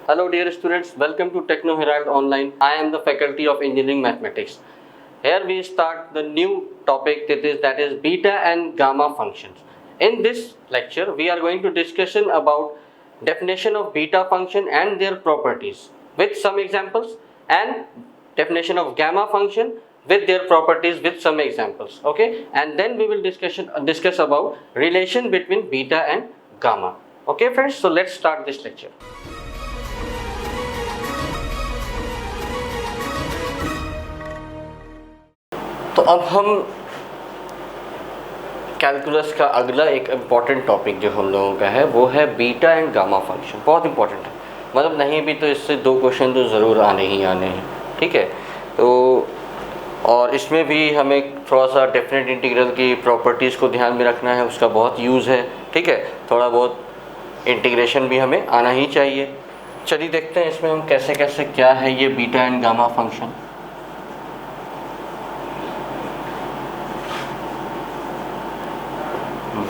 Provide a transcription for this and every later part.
Hello dear students, welcome to Techno Herald Online. I am the faculty of Engineering Mathematics. Here we start the new topic that is beta and gamma functions. In this lecture we are going to discussion about definition of beta function and their properties with some examples, and definition of gamma function with their properties with some examples. Okay, and then we will discuss about relation between beta and gamma. Okay friends, so let's start this lecture. तो अब हम calculus का अगला एक important topic जो हम लोगों का है वो है बीटा एंड गामा फंक्शन। बहुत इंपॉर्टेंट है, मतलब नहीं भी तो इससे 2 क्वेश्चन तो ज़रूर आने ही आने हैं। ठीक है, तो और इसमें भी हमें थोड़ा सा डेफिनेट इंटीग्रल की प्रॉपर्टीज़ को ध्यान में रखना है, उसका बहुत यूज़ है। ठीक है, थोड़ा बहुत इंटीग्रेशन भी हमें आना ही चाहिए। चलिए देखते हैं इसमें हम कैसे कैसे क्या है ये beta and gamma function.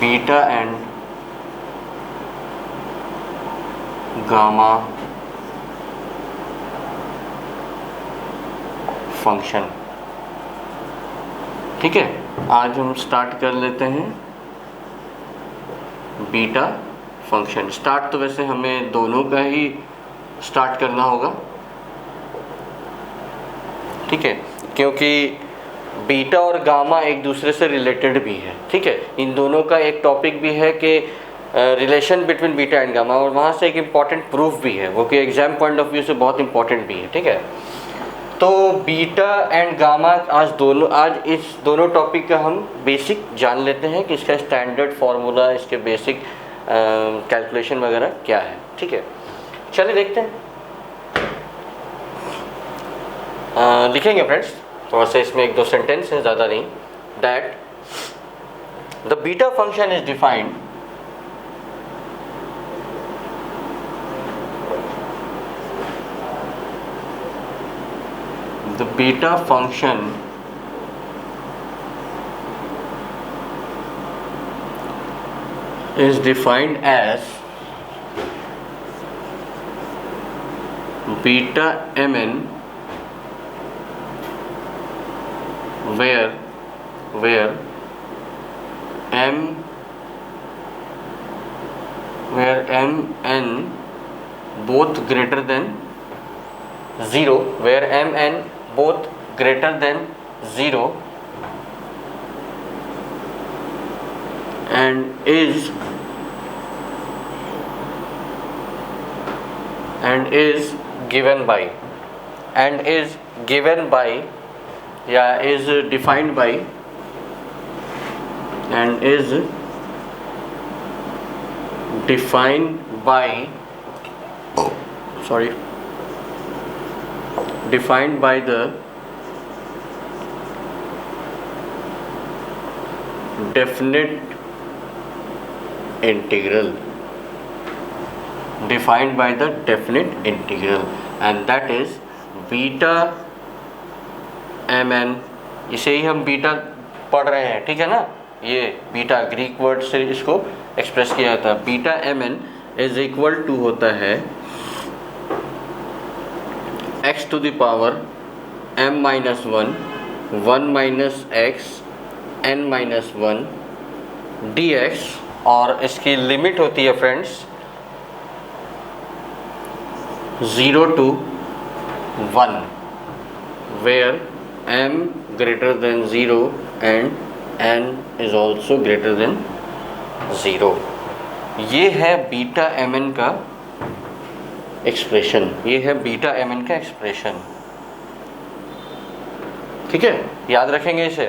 Beta and gamma function. ठीक है, आज हम स्टार्ट कर लेते हैं बीटा फंक्शन। स्टार्ट तो वैसे हमें दोनों का ही स्टार्ट करना होगा। ठीक है, क्योंकि बीटा और गामा एक दूसरे से रिलेटेड भी है। ठीक है, इन दोनों का एक टॉपिक भी है कि relation between beta and gamma, और वहाँ से एक इम्पॉर्टेंट प्रूफ भी है वो कि एग्जाम पॉइंट ऑफ व्यू से बहुत इंपॉर्टेंट भी है। ठीक है, तो बीटा एंड गामा आज इस दोनों टॉपिक का हम बेसिक जान लेते हैं कि इसका स्टैंडर्ड फार्मूला, इसके बेसिक कैलकुलेशन वगैरह क्या है। ठीक है, चलिए देखते हैं। लिखेंगे फ्रेंड्स, थोड़ा सा इसमें 1-2 सेंटेंस है, ज़्यादा नहीं। That the beta function is defined the beta function is defined as beta mn where mn both greater than 0, where mn both greater than 0 and is given by is defined by and is defined by defined by the definite integral, and that is beta mn। इसे ही हम beta पढ़ रहे हैं। ठीक है ना, ये beta Greek word से इसको एक्सप्रेस किया जाता है। Beta mn is equal to होता है x to the power m minus 1 minus x n minus 1 dx, और इसकी लिमिट होती है friends 0 to 1 where m greater than 0 and n is also greater than 0। ये है बीटा mn का expression, ये है बीटा mn का एक्सप्रेशन। ठीक है, याद रखेंगे इसे।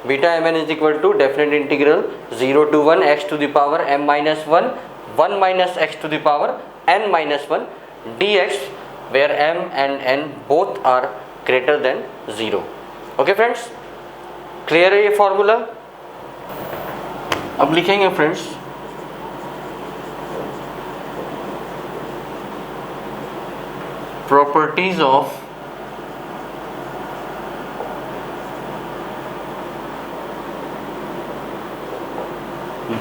Beta mn is equal to definite integral 0 to 1 x to the power m minus 1 minus x to the power n minus 1 dx, where m and n both are greater than 0। Okay friends, clear है ये फॉर्मूला। अब लिखेंगे friends properties of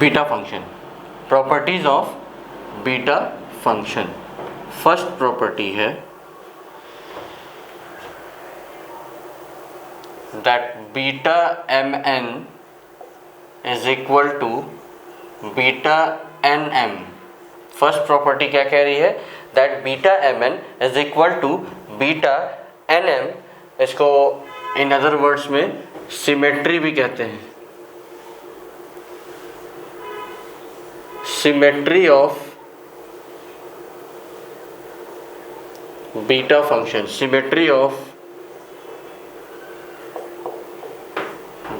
beta function, properties of beta function। First property है that beta M N is equal to beta N M. First property क्या कह रही है? That beta M N is equal to beta N M. इसको in other words में symmetry भी कहते हैं। Symmetry of beta function, symmetry of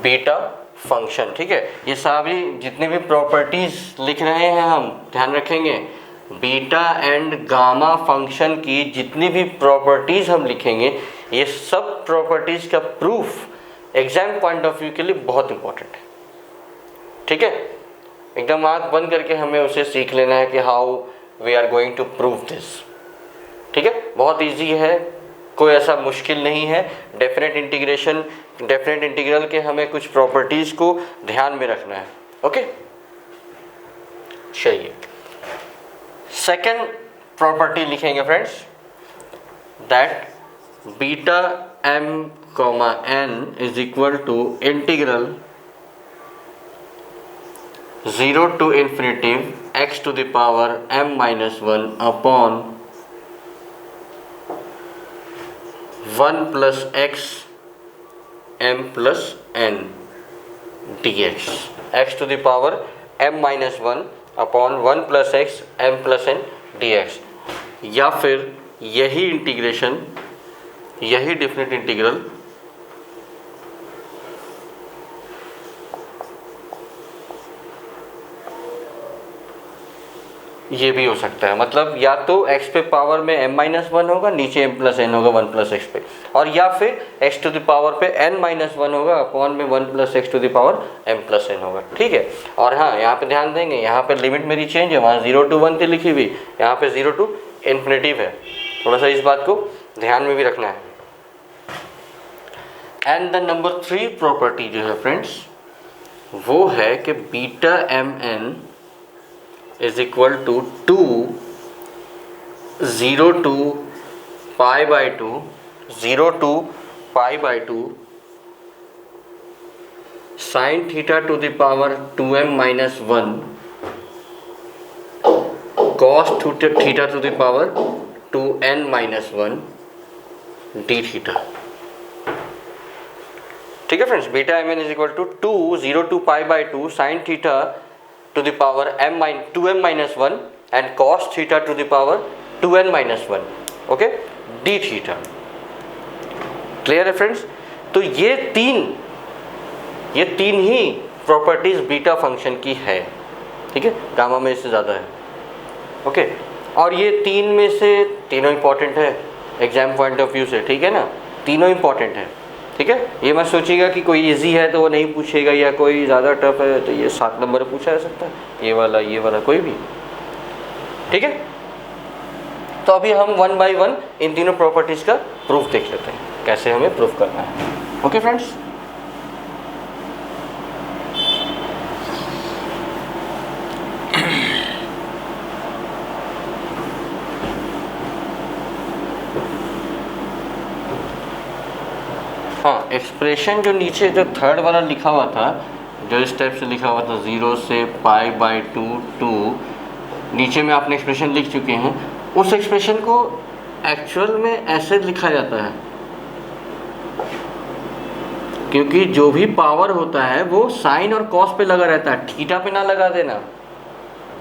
beta function. ठीक है, ये सारी जितने भी प्रॉपर्टीज लिख रहे हैं हम ध्यान रखेंगे, बीटा एंड गामा फंक्शन की जितनी भी प्रॉपर्टीज हम लिखेंगे, ये सब प्रॉपर्टीज का proof exam point of view के लिए बहुत इंपॉर्टेंट है। ठीक है, एकदम आँख बंद करके हमें उसे सीख लेना है कि how we are going to prove this. ठीक है, बहुत इजी है, कोई ऐसा मुश्किल नहीं है। डेफिनेट इंटीग्रल के हमें कुछ प्रॉपर्टीज़ को ध्यान में रखना है। ओके, चलिए सेकेंड प्रॉपर्टी लिखेंगे friends, that beta m comma n is equal to integral 0 to infinitive x to the power m minus 1 upon 1 plus x m plus n dx, x to the power m minus 1 upon 1 plus x m plus n dx, या फिर यही integration, यही definite integral ये भी हो सकता है। मतलब या तो x पे पावर में m माइनस वन होगा, नीचे m प्लस n होगा 1 प्लस x पे, और या फिर x टू द पावर पे n माइनस वन होगा अपॉन में 1 plus x to the power m plus n होगा। ठीक है, और हाँ यहाँ पे ध्यान देंगे, यहाँ पे लिमिट मेरी चेंज है, वहाँ 0 to 1 थी लिखी हुई, यहाँ पे 0 to इन्फिनिटिव है। थोड़ा सा इस बात को ध्यान में भी रखना है। एंड द नंबर 3 प्रॉपर्टी जो है फ्रेंड्स, वो है कि beta M n is equal to 2 0 to pi by 2 0 to pi by 2 sin theta to the power 2m minus 1 cos theta to the power 2n minus 1 d theta। ठीक है friends, beta M N is equal to 2 0 to pi by 2 sin theta to the power 2m minus 1 and cos theta to the power 2n minus 1, okay, d theta। Clear है friends? तो ये तीन ही properties beta function की है। ठीक है, gamma में इससे ज़्यादा है। ओके, और ये तीन में से तीनों इंपॉर्टेंट है एग्जाम पॉइंट ऑफ व्यू से। ठीक है ना, तीनों इंपॉर्टेंट है। ठीक है, ये मत सोचिएगा कि कोई इजी है तो वो नहीं पूछेगा, या कोई ज़्यादा टफ है तो ये 7 नंबर पूछा जा सकता है, ये वाला कोई भी। ठीक है, तो अभी हम 1 by 1 इन तीनों प्रॉपर्टीज़ का प्रूफ देख लेते हैं, कैसे हमें प्रूफ करना है। ओके फ्रेंड्स, हाँ, एक्सप्रेशन जो नीचे जो थर्ड वाला लिखा हुआ था, जो इस टाइप से लिखा हुआ था 0 से पाई बाई 2 नीचे में आपने एक्सप्रेशन लिख चुके हैं, उस एक्सप्रेशन को एक्चुअल में ऐसे लिखा जाता है, क्योंकि जो भी पावर होता है वो साइन और कॉस पे लगा रहता है, थीटा पे ना लगा देना।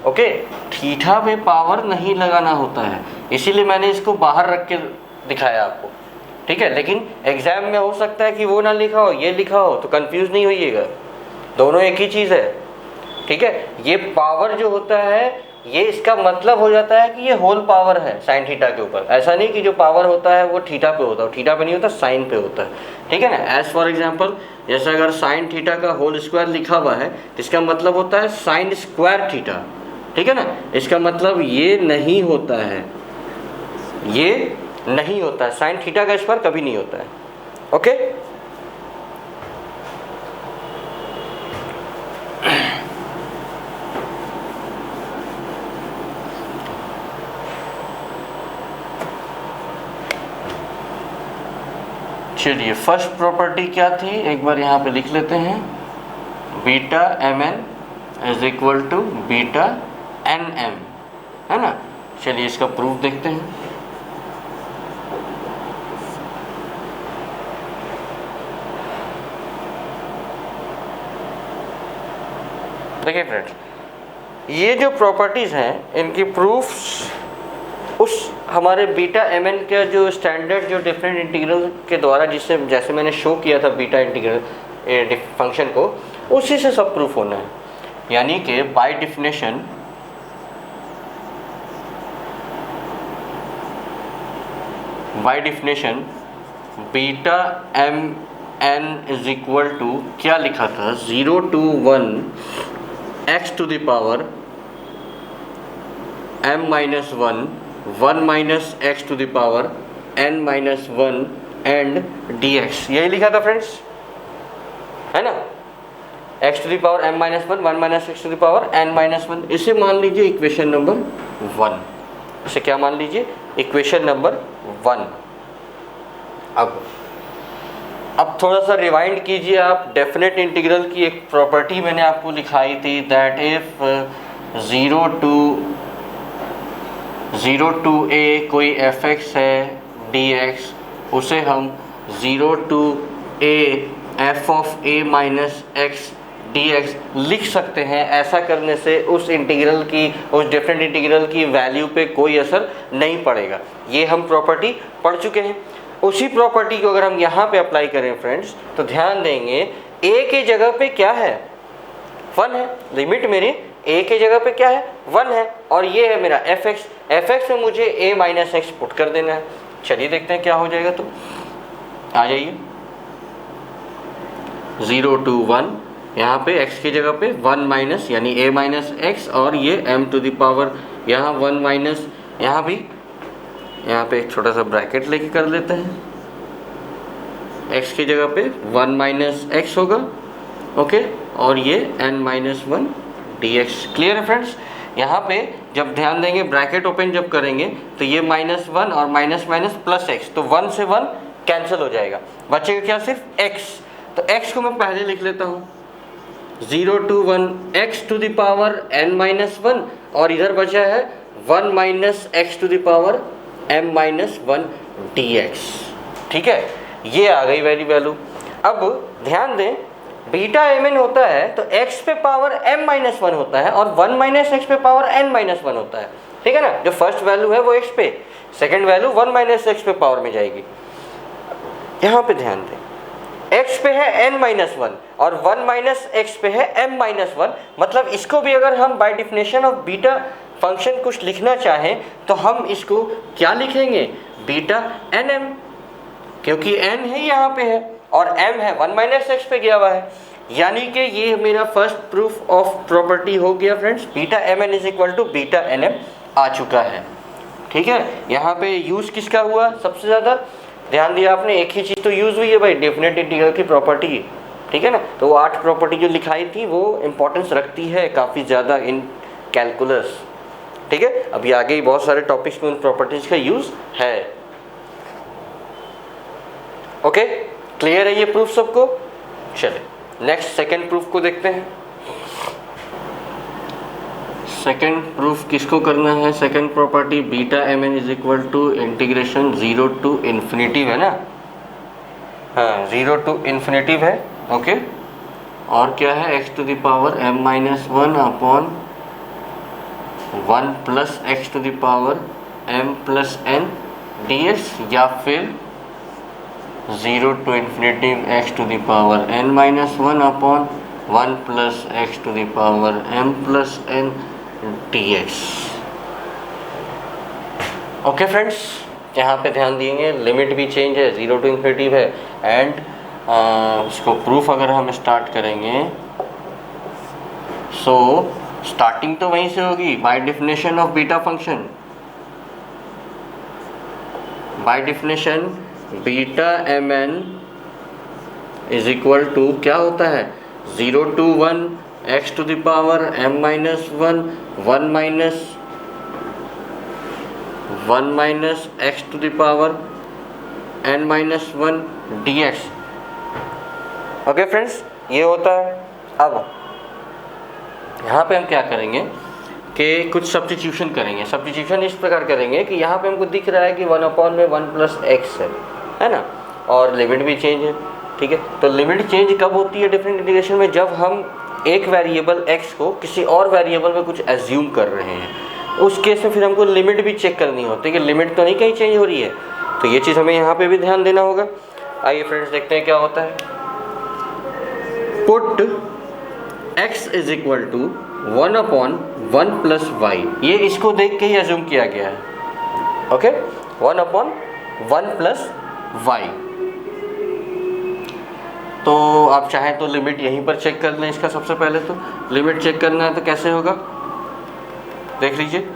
ओके, थीटा पे पावर नहीं लगाना होता है, इसीलिए मैंने इसको बाहर रख के दिखाया आपको। ठीक है, लेकिन एग्जाम में हो सकता है कि वो ना लिखा हो, ये लिखा हो, तो कंफ्यूज नहीं होइएगा, दोनों एक ही चीज़ है। ठीक है, ये पावर जो होता है ये इसका मतलब हो जाता है कि ये होल पावर है साइन थीटा के ऊपर। ऐसा नहीं कि जो पावर होता है वो थीटा पे होता है, थीटा पे नहीं होता, साइन पे होता है। ठीक है ना, एज फॉर एग्जांपल जैसे अगर साइन थीटा का होल स्क्वायर लिखा हुआ है तो इसका मतलब होता है साइन स्क्वायर थीटा। ठीक है ना, इसका मतलब ये नहीं होता है, ये नहीं होता है, साइन थीटा का स्क्वायर कभी नहीं होता है। ओके, चलिए फर्स्ट प्रॉपर्टी क्या थी, एक बार यहाँ पे लिख लेते हैं, beta M N is equal to beta N m, है ना। चलिए इसका प्रूफ देखते हैं। देखिए फ्रेंड्स, ये जो प्रॉपर्टीज़ हैं इनकी प्रूफ्स उस हमारे बीटा एम एन का जो स्टैंडर्ड जो डिफरेंट इंटीग्रल के द्वारा जिससे जैसे मैंने शो किया था बीटा इंटीग्रल फंक्शन को, उसी से सब प्रूफ होना है। यानी कि by definition beta M N is equal to क्या लिखा था, 0 to 1 x to the power m minus 1 1 minus x to the power n minus 1 and dx, यही लिखा था फ्रेंड्स, है ना। x to the power m minus 1 1 minus x to the power n minus 1, इसे मान लीजिए इक्वेशन नंबर 1। इसे क्या मान लीजिए, इक्वेशन नंबर 1। अब थोड़ा सा रिवाइंड कीजिए आप, डेफिनेट इंटीग्रल की एक प्रॉपर्टी मैंने आपको लिखाई थी, दैट इफ 0 to a कोई fx है dx, उसे हम 0 to a f of a minus x dx लिख सकते हैं। ऐसा करने से उस इंटीग्रल की, उस डिफरेंट इंटीग्रल की वैल्यू पे कोई असर नहीं पड़ेगा। ये हम प्रॉपर्टी पढ़ चुके हैं। उसी प्रॉपर्टी को अगर हम यहाँ पे अप्लाई करें फ्रेंड्स, तो ध्यान देंगे a के जगह पे क्या है, 1 है। लिमिट मेरी a के जगह पे क्या है, 1 है, और ये है मेरा fx में मुझे a माइनस एक्स पुट कर देना है। चलिए देखते हैं क्या हो जाएगा। तो आ जाइए, 0 to 1, यहाँ पे x की जगह पे 1 माइनस यानी a माइनस एक्स, और ये m टू द पावर यहाँ 1 माइनस, यहाँ भी यहाँ पे एक छोटा सा ब्रैकेट लेके कर लेते हैं, x की जगह पे 1 माइनस एक्स होगा, ओके, और ये n माइनस 1 dx। क्लियर है फ्रेंड्स। यहाँ पे जब ध्यान देंगे ब्रैकेट ओपन जब करेंगे तो ये -1 और माइनस माइनस प्लस एक्स, तो 1 से 1 कैंसिल हो जाएगा, बचेगा क्या, सिर्फ x। तो x को मैं पहले लिख लेता हूँ, 0 to 1 x to the power n minus 1, और इधर बचा है 1 minus x to the power m minus 1 dx। ठीक है, ये आ गई वेरी वैल्यू। अब ध्यान दें, बीटा एम एन होता है तो x पे पावर m माइनस 1 होता है, और 1 माइनस एक्स पे पावर n माइनस 1 होता है। ठीक है ना, जो फर्स्ट वैल्यू है वो x पे, सेकंड वैल्यू 1 माइनस एक्स पे पावर में जाएगी। यहाँ पे ध्यान दें, x पे है n माइनस 1 और 1 माइनस एक्स पे है m माइनस 1, मतलब इसको भी अगर हम by definition of beta function कुछ लिखना चाहें तो हम इसको क्या लिखेंगे, बीटा एन एम, क्योंकि n है यहाँ पे है और m है 1 माइनस एक्स पे गया हुआ है। यानी कि ये मेरा फर्स्ट प्रूफ ऑफ प्रॉपर्टी हो गया friends, beta M N is equal to beta N M आ चुका है। ठीक है, यहाँ पे यूज़ किसका हुआ सबसे ज़्यादा, ध्यान दिया आपने, एक ही चीज़ तो यूज़ हुई है भाई, डेफिनेट इंटीग्रल की प्रॉपर्टी। ठीक है ना, तो वो 8 प्रॉपर्टी जो लिखाई थी वो इम्पोर्टेंस रखती है काफ़ी ज़्यादा इन कैलकुलस। ठीक है, अभी आगे ही बहुत सारे टॉपिक्स में उन प्रॉपर्टीज़ का यूज़ है। ओके, क्लियर है ये प्रूफ सबको। चलिए नेक्स्ट सेकंड प्रूफ को देखते हैं। सेकंड प्रूफ किसको करना है, second property beta M N is equal to integration 0 to infinitive है ना, हाँ 0 to इन्फिनिटिव है। ओके, और क्या है, x to the power m minus 1 upon 1 plus x to the power m plus n dx, या फिर 0 to infinitive x to the power n minus 1 upon 1 plus x to the power m plus n dx। Okay friends, यहाँ पे ध्यान देंगे limit भी change है, 0 to infinitive है, and इसको प्रूफ अगर हम स्टार्ट करेंगे सो स्टार्टिंग तो वहीं से होगी, by definition of beta function. By definition beta M N is equal to क्या होता है, 0 to 1 x to the power m minus 1 1 minus x to the power n minus 1 dx। Okay friends, ये होता है। अब यहाँ पे हम क्या करेंगे कि कुछ सब्स्टिट्यूशन करेंगे। सब्स्टिट्यूशन इस प्रकार करेंगे कि यहाँ पे हमको दिख रहा है कि 1/1 + x है ना, और लिमिट भी चेंज है, ठीक है। तो लिमिट चेंज कब होती है डिफरेंट इंटीग्रेशन में? जब हम एक वेरिएबल x को किसी और वेरिएबल में कुछ एज्यूम कर रहे हैं। उस केस में फिर हमको लिमिट भी चेक करनी होती है कि लिमिट तो नहीं कहीं चेंज हो रही है। तो ये चीज़ हमें यहाँ पे भी ध्यान देना होगा। आइए फ्रेंड्स देखते हैं क्या होता है। पुट x = 1/1 + y, ये इसको देख के ही एज्यूम किया गया है। Okay, 1/1 + y। तो आप चाहें तो लिमिट यहीं पर चेक कर लें। इसका सबसे पहले तो लिमिट चेक करना है तो कैसे होगा, देख लीजिए।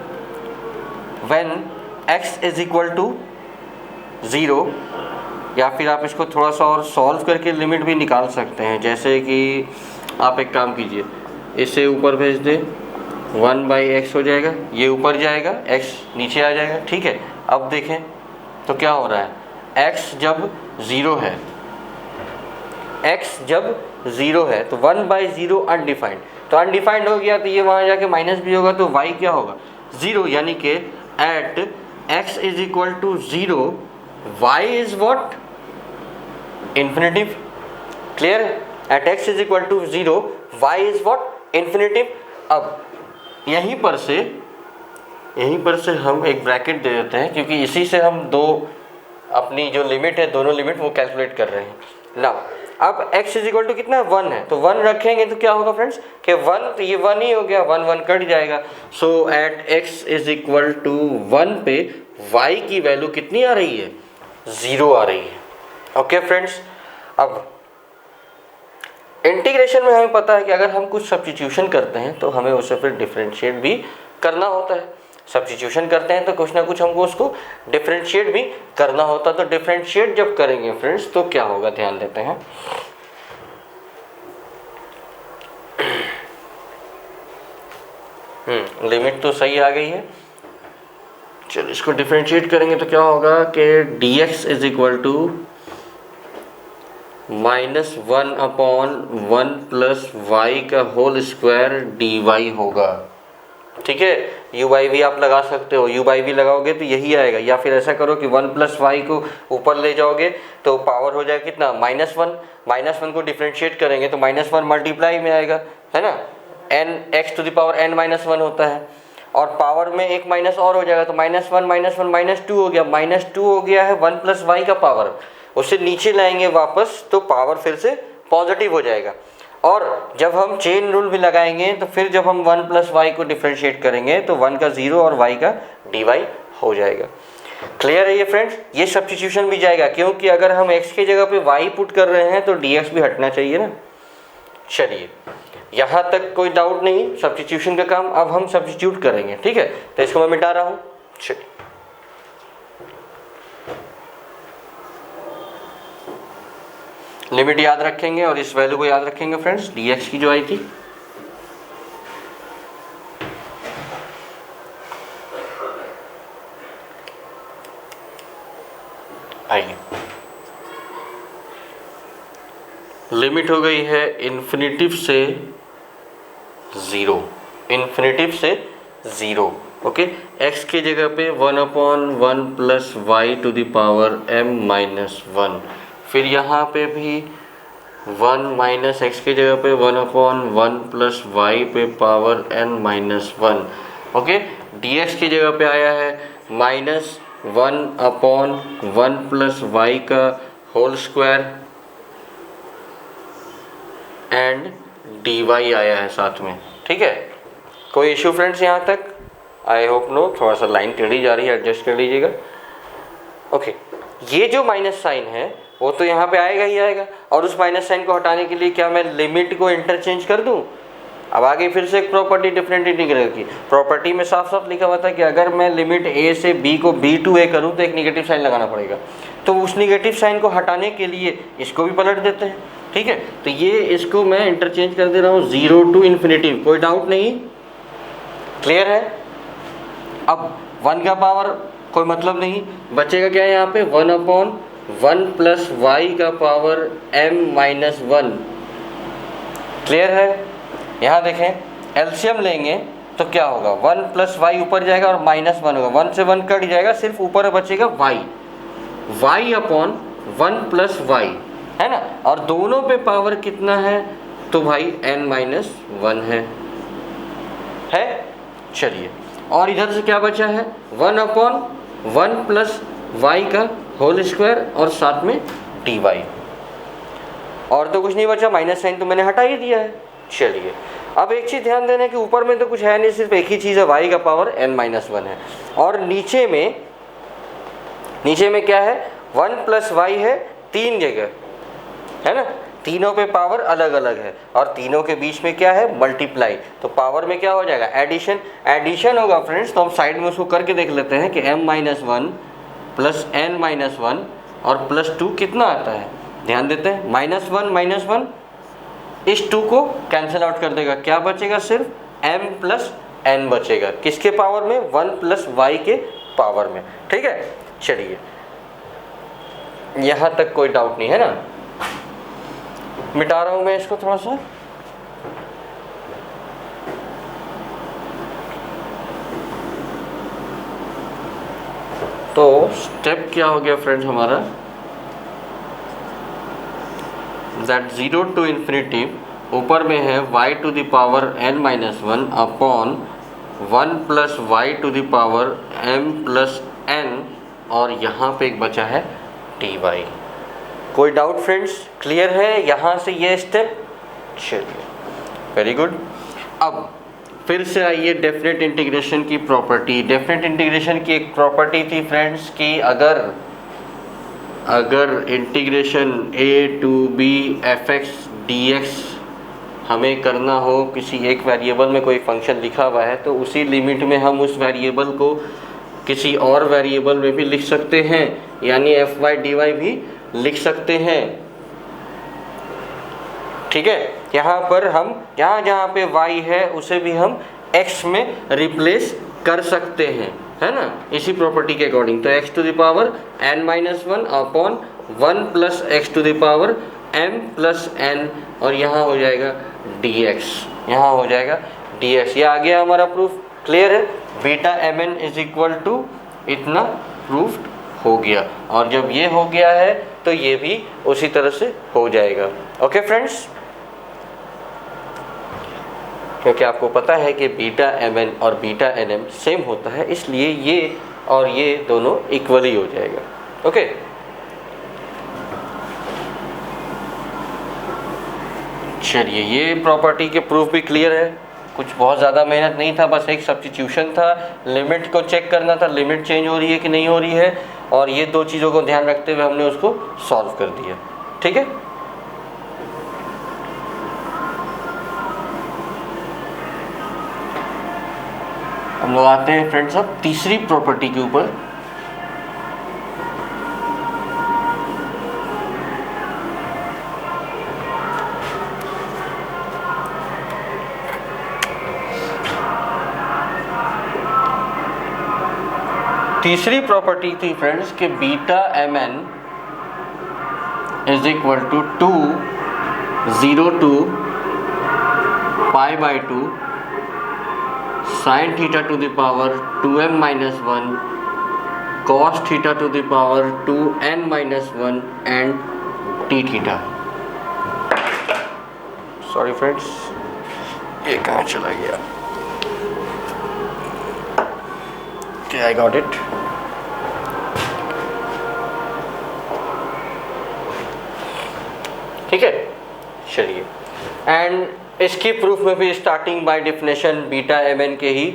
व्हेन x = 0, या फिर आप इसको थोड़ा सा और सॉल्व करके लिमिट भी निकाल सकते हैं। जैसे कि आप एक काम कीजिए, इसे ऊपर भेज दें, 1/x हो जाएगा, ये ऊपर जाएगा, x नीचे आ जाएगा, ठीक है। अब देखें तो क्या हो रहा है, x जब 0 है, x जब 0 है तो 1/0 अनडिफाइंड, तो अनडिफाइंड हो गया तो ये वहाँ जाके माइनस भी होगा, तो y क्या होगा 0, यानी कि at x = 0 y is what, infinitive. Clear है? At x = 0 y is what, infinitive. अब यहीं पर से हम एक ब्रैकेट दे देते हैं, क्योंकि इसी से हम दो अपनी जो लिमिट है, दोनों लिमिट वो कैलकुलेट कर रहे हैं ना। अब x = कितना 1 है, तो 1 रखेंगे तो क्या होगा फ्रेंड्स कि 1, तो ये 1 ही हो गया, 1 कट जाएगा। सो एट x = 1 पे y की वैल्यू कितनी आ रही है, 0 आ रही है। ओके फ्रेंड्स, अब इंटीग्रेशन में हमें पता है कि अगर हम कुछ सब्स्टिट्यूशन करते हैं तो हमें उसे फिर डिफरेंशिएट भी करना होता है। सब्स्टिट्यूशन करते हैं तो कुछ ना कुछ हमको उसको डिफरेंशिएट भी करना होता है। तो डिफरेंशिएट जब करेंगे फ्रेंड्स तो क्या होगा, ध्यान देते हैं। लिमिट तो सही आ गई है। चलो इसको डिफरेंशिएट करेंगे तो क्या होगा कि dx = -1/1 + y का होल स्क्वायर dy होगा, ठीक है। u/v आप लगा सकते हो, u/v लगाओगे तो यही आएगा, या फिर ऐसा करो कि 1 + y को ऊपर ले जाओगे तो पावर हो जाएगा कितना, -1 को डिफरेंशिएट करेंगे तो -1 मल्टीप्लाई में आएगा, है ना। x⁻n-1 होता है, और पावर में एक माइनस और हो जाएगा तो -1 -1 -2 हो गया, -2 हो गया है 1 + y का पावर, उसे नीचे लाएंगे वापस तो पावर फिर से पॉजिटिव हो जाएगा। और जब हम चेन रूल भी लगाएंगे तो फिर जब हम 1 + y को डिफरेंशिएट करेंगे तो 1 का 0 और y का dy हो जाएगा। क्लियर है ये फ्रेंड्स? ये सब्स्टिट्यूशन भी जाएगा, क्योंकि अगर हम x की जगह पे y पुट कर रहे हैं तो dx भी हटना चाहिए ना। चलिए यहाँ तक कोई डाउट नहीं, सब्स्टिट्यूशन का काम अब हम सब्स्टिट्यूट करेंगे, ठीक है। तो इसको मैं मिटा रहा हूँ। चलिए लिमिट याद रखेंगे और इस वैल्यू को याद रखेंगे फ्रेंड्स, dx की जो आई थी। आइए लिमिट हो गई है इन्फिनिटिव से 0, ओके। x की जगह पे 1/1 + y⁻m-1, फिर यहाँ पे भी 1 - x की जगह पे 1/1 + y⁻n-1, ओके। dx की जगह पे आया है -1/1 + y का होल स्क्वायर एंड dy आया है साथ में, ठीक है। कोई इशू फ्रेंड्स यहाँ तक? I hope no. थोड़ा सा लाइन टेढ़ी जा रही है, एडजस्ट कर लीजिएगा। ओके, ये जो माइनस साइन है वो तो यहाँ पे आएगा ही आएगा, और उस माइनस साइन को हटाने के लिए क्या मैं लिमिट को इंटरचेंज कर दूँ? अब आगे फिर से एक प्रॉपर्टी डिफरेंट इंटीग्रल की प्रॉपर्टी में साफ साफ लिखा हुआ था कि अगर मैं लिमिट a से b को b to a करूँ तो एक निगेटिव साइन लगाना पड़ेगा। तो उस निगेटिव साइन को हटाने के लिए इसको भी पलट देते हैं, ठीक है। तो ये इसको मैं इंटरचेंज कर दे रहा हूँ 0 to ∞, कोई डाउट नहीं, क्लियर है। अब 1 का पावर कोई मतलब नहीं, बचेगा क्या यहाँ पे 1/1 1 प्लस वाई का पावर m माइनस 1। क्लियर है? यहाँ देखें एलसीएम लेंगे तो क्या होगा, 1 प्लस वाई ऊपर जाएगा और माइनस 1 होगा, 1 से 1 कट जाएगा, सिर्फ ऊपर बचेगा y अपॉन 1 प्लस वाई, है ना। और दोनों पे पावर कितना है, तो भाई n माइनस 1 है। चलिए, और इधर से क्या बचा है, 1 अपॉन 1 प्लस वाई का होल स्क्वायर और साथ में dy। और तो कुछ नहीं बचा, माइनस साइन तो मैंने हटा ही दिया है। चलिए, अब एक चीज़ ध्यान देना कि ऊपर में तो कुछ है नहीं, सिर्फ एक ही चीज़ है, y का पावर n माइनस 1 है। और नीचे में क्या है, 1 प्लस वाई है 3 जगह, है ना। तीनों पे पावर अलग अलग है और तीनों के बीच में क्या है, मल्टीप्लाई। तो पावर में क्या हो जाएगा, एडिशन होगा फ्रेंड्स। तो हम साइड में उसको करके देख लेते हैं कि m minus 1 plus n minus 1 और प्लस 2 कितना आता है। ध्यान देते हैं, माइनस 1 इस 2 को कैंसिल आउट कर देगा, क्या बचेगा, सिर्फ m प्लस n बचेगा। किसके पावर में, 1 प्लस वाई के पावर में। ठीक है, चलिए यहाँ तक कोई डाउट नहीं है ना। मिटा रहा हूँ मैं इसको थोड़ा सा। तो स्टेप क्या हो गया फ्रेंड्स हमारा, दैट 0 टू इन्फिनिटी, ऊपर में है y to the power n minus 1 upon 1 plus y to the power m plus n, और यहाँ पे एक बचा है dy। कोई डाउट फ्रेंड्स, क्लियर है यहाँ से ये स्टेप। चलिए, वेरी गुड। अब फिर से आइए डेफिनेट इंटीग्रेशन की प्रॉपर्टी। डेफिनेट इंटीग्रेशन की एक प्रॉपर्टी थी फ्रेंड्स कि अगर integration a to b fx dx हमें करना हो, किसी एक वेरिएबल में कोई फंक्शन लिखा हुआ है, तो उसी लिमिट में हम उस वेरिएबल को किसी और वेरिएबल में भी लिख सकते हैं, यानी fy dy भी लिख सकते हैं। ठीक है, यहाँ पर हम जहाँ पे y है उसे भी हम x में रिप्लेस कर सकते हैं, है ना, इसी प्रॉपर्टी के अकॉर्डिंग। तो x to the power n minus 1 upon 1 plus x to the power m plus n, और यहाँ हो जाएगा dx, यहाँ हो जाएगा dx। ये आ गया हमारा प्रूफ। क्लियर है, beta mn is equal to इतना प्रूफ्ड हो गया। और जब ये हो गया है तो ये भी उसी तरह से हो जाएगा। ओके फ्रेंड्स, क्योंकि आपको पता है कि बीटा mn और बीटा nm सेम होता है, इसलिए ये और ये दोनों इक्वली हो जाएगा। ओके, चलिए, ये प्रॉपर्टी के प्रूफ भी क्लियर है। कुछ बहुत ज़्यादा मेहनत नहीं था, बस एक सब्स्टिट्यूशन था, लिमिट को चेक करना था, लिमिट चेंज हो रही है कि नहीं हो रही है, और ये दो चीज़ों को ध्यान रखते हुए हमने उसको सॉल्व कर दिया। ठीक है, हम लोग आते हैं फ्रेंड्स अब तीसरी प्रॉपर्टी के ऊपर। तीसरी प्रॉपर्टी थी फ्रेंड्स कि beta mn is equal to 2 0 to pi by 2 sine theta to the power 2m minus 1 cos theta to the power 2n minus 1 and t theta. Sorry friends, ये कहाँ चला गया? I got it. ठीक है, चलिए, and इसकी proof में भी starting bye definition beta mn के ही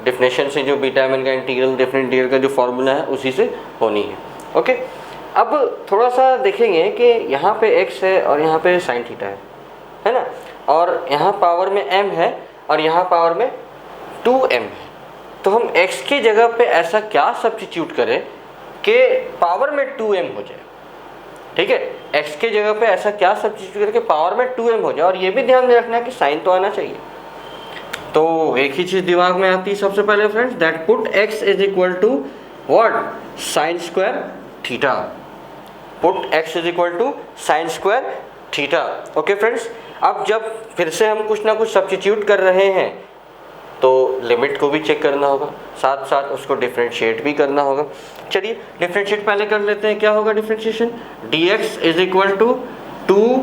डेफिनेशन से, जो बीटा mn का इंटीग्रल, डेफिनेट इंटीग्रल का जो फॉर्मूला है उसी से होनी है। ओके, अब थोड़ा सा देखेंगे कि यहाँ पे x है और यहाँ पे साइन थीटा है ना, और यहाँ पावर में m है और यहाँ पावर में 2m है। तो हम x की जगह पे ऐसा क्या सब्स्टिट्यूट करें कि पावर में 2m हो जाए। ठीक है, x की जगह पे ऐसा क्या सब्स्टिट्यूट करें कि पावर में 2m हो जाए, और ये भी ध्यान में रखना है कि साइन तो आना चाहिए। तो एक ही चीज़ दिमाग में आती है सबसे पहले friends, that put x is equal to what, sine square theta. Put x is equal to sine square theta. Okay friends, अब जब फिर से हम कुछ ना कुछ सब्स्टिट्यूट कर रहे हैं तो लिमिट को भी चेक करना होगा, साथ साथ उसको डिफ्रेंशिएट भी करना होगा। चलिए डिफ्रेंशिएट पहले कर लेते हैं। क्या होगा differentiation? dx is equal to 2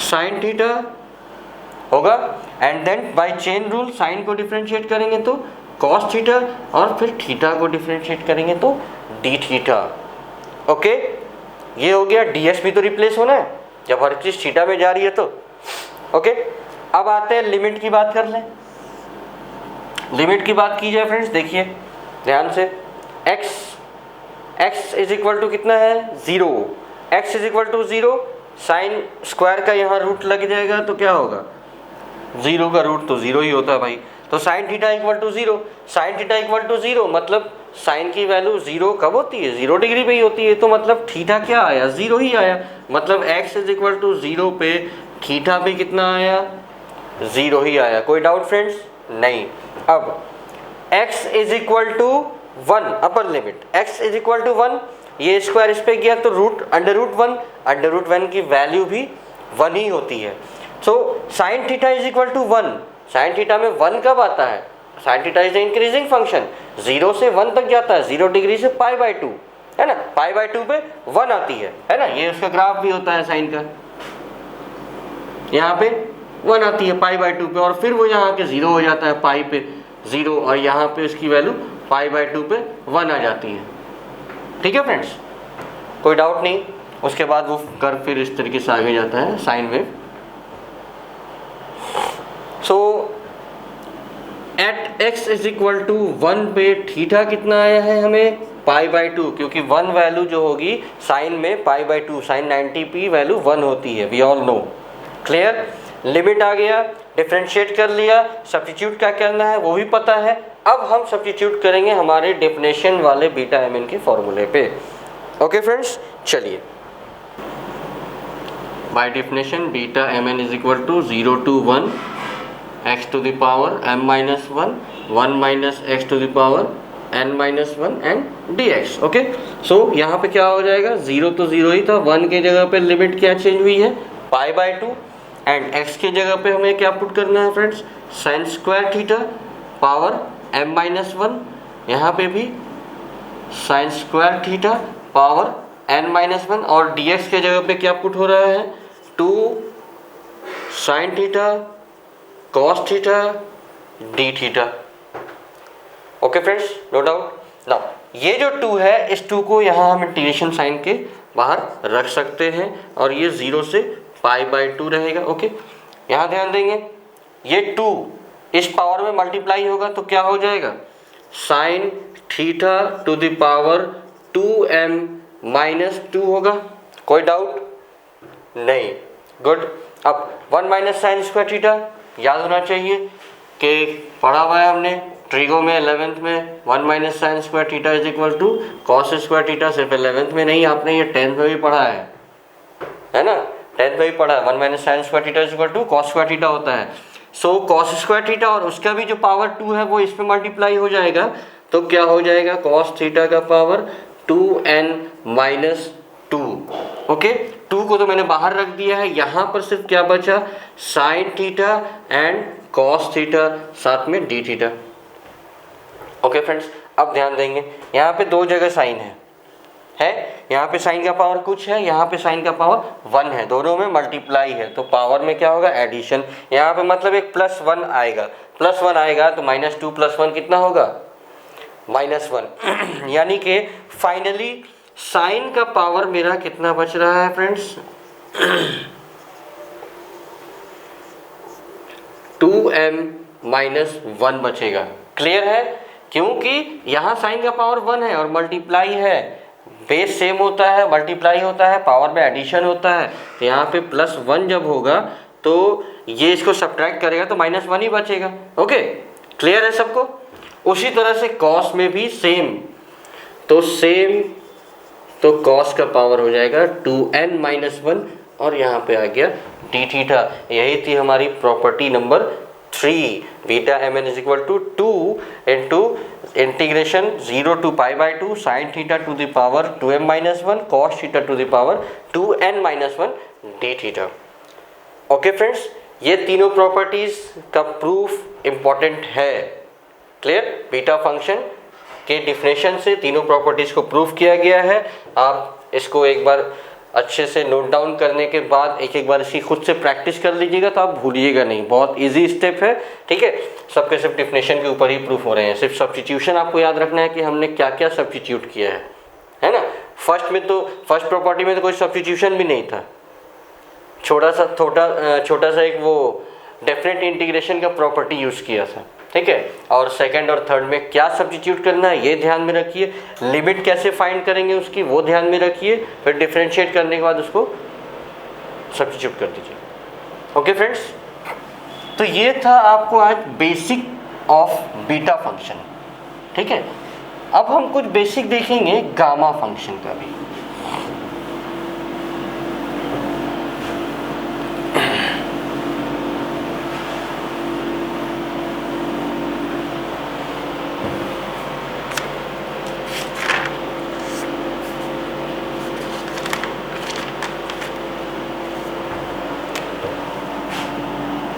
sine theta होगा, and then by chain rule sine को डिफ्रेंशिएट करेंगे तो कॉस थीटा, और फिर थीटा को डिफ्रेंशिएट करेंगे तो डी थीटा। ओके, ये हो गया। ds भी तो रिप्लेस होना है जब हर चीज़ थीटा में जा रही है तो। ओके, अब आते हैं लिमिट की बात कर लें। लिमिट की बात की जाए फ्रेंड्स, देखिए ध्यान से, x इज इक्वल टू कितना है? 0। x is equal to 0, sine square का यहाँ रूट लग जाएगा तो क्या होगा? 0 का रूट तो 0 ही होता है भाई। तो sine theta equal to 0, sine theta equal to 0 मतलब साइन की वैल्यू 0 कब होती है? 0 डिग्री पे ही होती है। तो मतलब थीटा क्या आया? 0 ही आया। मतलब x इज इक्वल टू 0 पे थीटा भी कितना आया? 0 ही आया। कोई डाउट फ्रेंड्स? नहीं। अब x is equal to 1, upper limit x is equal to 1, ये स्क्वायर इस पे गया तो रूट अंडर रूट 1 की वैल्यू भी 1 ही होती है। So sine theta is equal to 1, sine theta में 1 कब आता है? Sine theta is the increasing function, 0 से 1 तक जाता है, 0 डिग्री से π/2 है ना, π/2 पे 1 आती है ना। ये उसका ग्राफ भी होता है साइन का, यहाँ पे 1 आती है π/2 पे, और फिर वो यहाँ के 0 हो जाता है पाई पे 0, और यहाँ पे इसकी वैल्यू π/2 पे 1 आ जाती है। ठीक है फ्रेंड्स, कोई डाउट नहीं। उसके बाद वो कर्व फिर इस तरीके से आगे जाता है sine wave. So at x is equal to 1 पे थीटा कितना आया है हमें? π/2, क्योंकि 1 वैल्यू जो होगी साइन में π/2, साइन 90p वैल्यू 1 होती है, we all know. Clear? Limit आ गया, डिफरेंशिएट कर लिया, सब्स्टिट्यूट क्या करना है वो भी पता है। अब हम सब्स्टिट्यूट करेंगे हमारे डेफिनेशन वाले बीटा mn के फॉर्मूले पे। ओके फ्रेंड्स, चलिए। By definition beta mn is equal to 0 to 1 x to the power m minus 1, 1 minus x to the power n minus 1 and dx। Okay, सो यहाँ पे क्या हो जाएगा? 0 तो 0 ही था, 1 के जगह पे लिमिट क्या चेंज हुई है? π/2, एंड x के जगह पे हमें क्या पुट करना है friends? Sign square theta power m minus 1, यहाँ पे भी sign square theta power n minus 1, और dx के जगह पे क्या पुट हो रहा है? 2 sine theta cos theta d theta. Okay friends, no doubt. Now ये जो 2 है, इस 2 को यहाँ हम इंटीग्रेशन साइन के बाहर रख सकते हैं, और ये 0 से π/2 रहेगा। ओके, यहाँ ध्यान देंगे, ये 2 इस पावर में मल्टीप्लाई होगा तो क्या हो जाएगा? Sign theta to the power 2m minus 2 होगा। कोई डाउट नहीं? गुड। अब 1 माइनस साइन स्क्वायर थीटा याद होना चाहिए कि पढ़ा हुआ है हमने ट्रिगो में 11th में, 1 माइनस sine square theta is equal to cos square theta. सिर्फ 11th में नहीं, आपने ये 10th में भी पढ़ा है ना, 10th में भी पढ़ा है। 1 माइनस sine square theta is equal to cos square theta होता है। सो कॉस स्क्वायर थीटा और उसका भी जो पावर 2 है वो इस पे मल्टीप्लाई हो जाएगा, तो क्या हो जाएगा? कॉस थीटा का पावर 2n माइनस 2। ओके, 2 को तो मैंने बाहर रख दिया है, यहाँ पर सिर्फ क्या बचा? Sine theta and cos theta, साथ में डी थीटा। ओके फ्रेंड्स, अब ध्यान देंगे, यहाँ पे 2 जगह साइन है, यहाँ पे साइन का पावर कुछ है, यहाँ पे साइन का पावर 1 है, दोनों में मल्टीप्लाई है, तो पावर में क्या होगा? एडिशन। यहाँ पे मतलब एक +1 आएगा, +1 आएगा तो -2 + 1 कितना होगा? -1। यानी कि फाइनली साइन का पावर मेरा कितना बच रहा है फ्रेंड्स? 2m-1 बचेगा। क्लियर है? क्योंकि यहाँ साइन का पावर 1 है और मल्टीप्लाई है, बेस सेम होता है, मल्टीप्लाई होता है, पावर में एडिशन होता है, तो यहाँ पे +1 जब होगा तो ये इसको सब्ट्रैक्ट करेगा तो -1 ही बचेगा। ओके, क्लियर है सबको? उसी तरह से कॉस में भी सेम, तो कॉस का पावर हो जाएगा 2n-1, और यहाँ पे आ गया डी थीटा। यही थी हमारी property number 3 beta mn is equal to 2 into integration 0 to π/2 sine theta to the power 2m-1 cos theta to the power 2n-1 D theta. Okay friends, ये तीनों प्रॉपर्टीज का प्रूफ इम्पॉर्टेंट है। Clear? Beta function के definition से तीनों properties को proof किया गया है। आप इसको एक बार अच्छे से नोट डाउन करने के बाद एक बार इसकी खुद से प्रैक्टिस कर लीजिएगा तो आप भूलिएगा नहीं। बहुत इजी स्टेप है, ठीक है। सबके सब डिफिनेशन के ऊपर ही प्रूफ हो रहे हैं। सिर्फ सब्स्टिट्यूशन आपको याद रखना है कि हमने क्या क्या सब्स्टिट्यूट किया है ना। फर्स्ट प्रॉपर्टी में तो कोई सब्स्टिट्यूशन भी नहीं था। छोटा सा एक वो डेफिनेट इंटीग्रेशन का प्रॉपर्टी यूज़ किया था, ठीक है। और सेकंड और थर्ड में क्या सब्स्टिट्यूट करना है ये ध्यान में रखिए। लिमिट कैसे फाइंड करेंगे उसकी वो ध्यान में रखिए। फिर डिफरेंशिएट करने के बाद उसको सब्स्टिट्यूट कर दीजिए। ओके फ्रेंड्स, तो ये था आपको आज बेसिक ऑफ बीटा फंक्शन, ठीक है। अब हम कुछ बेसिक देखेंगे गामा फंक्शन का भी।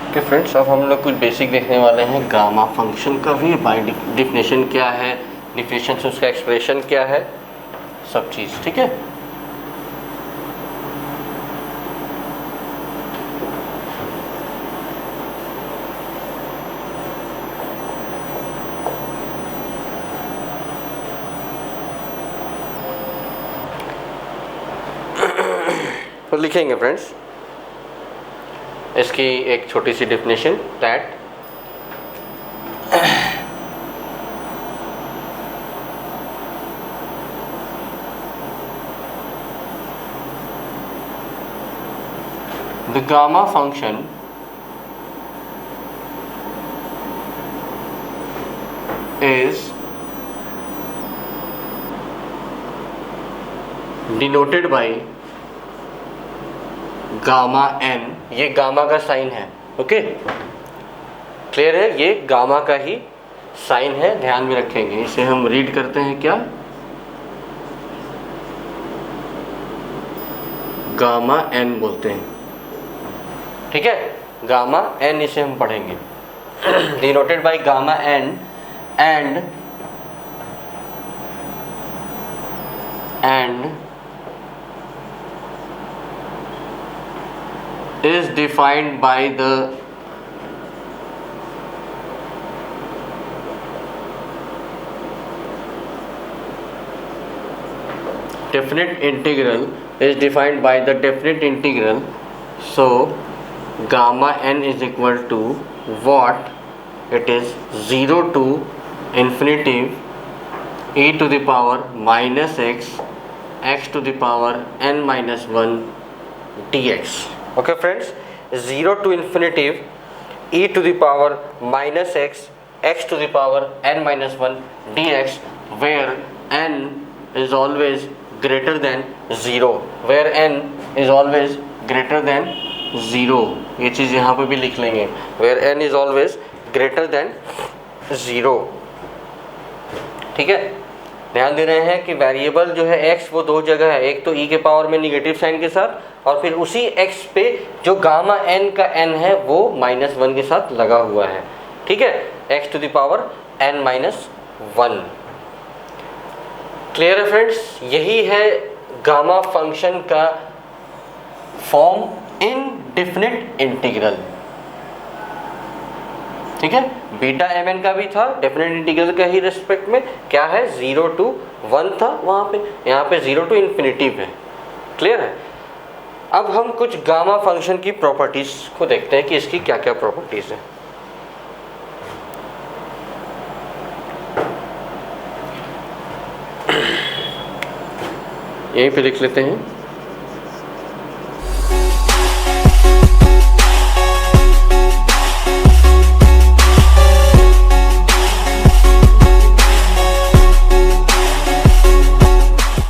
ओके फ्रेंड्स, अब हम लोग कुछ बेसिक देखने वाले हैं गामा फंक्शन का भी। बाय डिफिनेशन क्या है, डिफिनेशन से उसका एक्सप्रेशन क्या है, सब चीज़, ठीक है। तो लिखेंगे फ्रेंड्स इसकी एक छोटी सी definition, that the gamma function is denoted by gamma n। ये गामा का साइन है, ओके। क्लियर है? ये गामा का ही साइन है, ध्यान में रखेंगे। इसे हम रीड करते हैं क्या, गामा n बोलते हैं, ठीक है। गामा n इसे हम पढ़ेंगे, denoted by gamma n and is defined by the definite integral, is defined by the definite integral. So gamma n is equal to what? It is 0 to infinity e to the power minus x to the power n-1 dx। Okay friends, 0 to infinity e to the power minus x to the power n-1 dx, where n is always greater than 0, where n is always greater than 0। ये चीज़ यहाँ पे भी लिख लेंगे, where n is always greater than 0, ठीक है। ध्यान दे रहे हैं कि वेरिएबल जो है x वो दो जगह है, एक तो e के पावर में निगेटिव साइन के साथ, और फिर उसी x पे जो गामा n का n है वो -1 के साथ लगा हुआ है, ठीक है। x to the power n-1। Clear है फ्रेंड्स? यही है गामा फंक्शन का फॉर्म इन डेफिनेट इंटीग्रल, ठीक है। बीटा mn का भी था डेफिनेट इंटीग्रल का ही रेस्पेक्ट में, क्या है 0 to 1 था वहाँ पे, यहाँ पे 0 to infinity है। क्लियर है? अब हम कुछ गामा फंक्शन की प्रॉपर्टीज को देखते हैं कि इसकी क्या क्या प्रॉपर्टीज है। यहीं पे लिख लेते हैं।